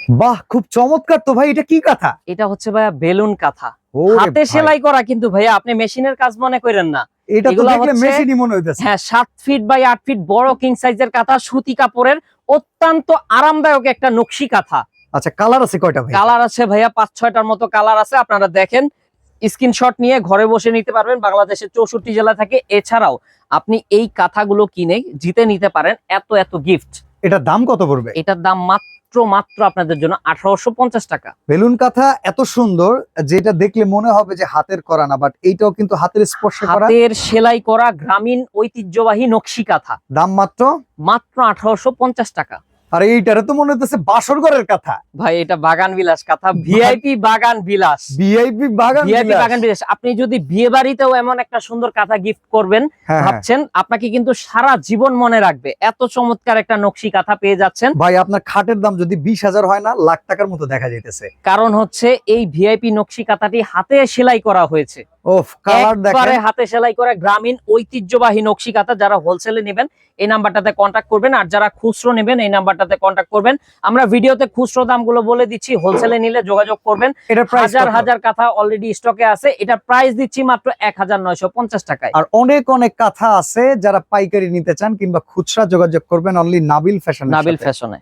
বাহ, খুব চমৎকার তো ভাই। এটা কি কাঁথা? এটা হচ্ছে ভাইয়া বেলুন কাঁথা, ওরে হাতে ভাই, সেলাই করা, কিন্তু ভাইয়া আপনি মেশিনের কাজ মনে করেন না। এটা তো এগুলা দেখলে হচ্ছে মেশিনই মনে হইতেছে। হ্যাঁ 7 ফিট বাই 8 ফিট বড় কিং সাইজের কাঁথা, সুতি কাপড়ের, অত্যন্ত আরামদায়ক একটা নকশি কাঁথা। আচ্ছা, কালার আছে কয়টা ভাই? কালার আছে ভাইয়া 5-6টার মতো কালার আছে, আপনারা দেখেন, স্ক্রিনশট নিয়ে ঘরে বসে নিতে পারবেন। বাংলাদেশের 64 জেলা থেকে। এছাড়াও আপনি এই কাঁথাগুলো কিনে জিতে নিতে পারেন এত এত গিফট। এটার দাম কত পড়বে? এটার দাম মাত্র আপনাদের জন্য 1850 টাকা। বেলুন কাঁথা এত সুন্দর, যেটা দেখলে মনে হবে যে হাতের করা না, বাট এইটাও কিন্তু হাতের স্পর্শ করা, হাতের সেলাই করা গ্রামীণ ঐতিহ্যবাহী নকশি কাঁথা, দাম মাত্র মাত্র 1850 টাকা। আর এইটারে তো মনে হইতেছে বাসর ঘরের কাঁথা। ভাই এটা বাগান বিলাস কাঁথা, ভিআইপি বাগান বিলাস, ভিআইপি বাগান ভিআইপি বিলাস। বাগান বিলাস। আপনি যদি বিয়ে বাড়িতেও এমন একটা সুন্দর কাঁথা গিফট করবেন হ্যাঁ, হ্যাঁ। ভাবছেন, আপনাকে কিন্তু সারা জীবন মনে রাখবে। এত চমৎকার একটা নকশি কাঁথা পেয়ে যাচ্ছেন। ভাই, আপনার খাটের দাম যদি 20,000 হয় না, লাখ টাকার মতো দেখা যাইতেছে। কারণ হচ্ছে এই ভিআইপি নকশি কাঁথাটি হাতে সেলাই করা হয়েছে। ওফ, কালার একবারে দেখেন। হাতে সেলাই করা গ্রামীণ ঐতিহ্যবাহী নকশি কাঁথা। যারা হোলসেলে নেবেন এই নাম্বারটাতে কন্ট্যাক্ট করবেন, আর যারা খুচরো নেবেন এই নাম্বারটাতে কন্ট্যাক্ট করবেন। আমরা ভিডিওতে খুচরো দামগুলো বলে দিচ্ছি, হোলসেলে নিলে যোগাযোগ করবেন। এটা প্রাইস হাজার হাজার কাঁথা অলরেডি স্টকে আছে। এটা প্রাইস দিচ্ছি মাত্র 1950 টাকায়। আর অনেক অনেক কাঁথা আছে, যারা পাইকারি নিতে চান কিংবা খুচরা যোগাযোগ করবেন অনলি নাবিল ফ্যাশন। নাবিল ফ্যাশনে।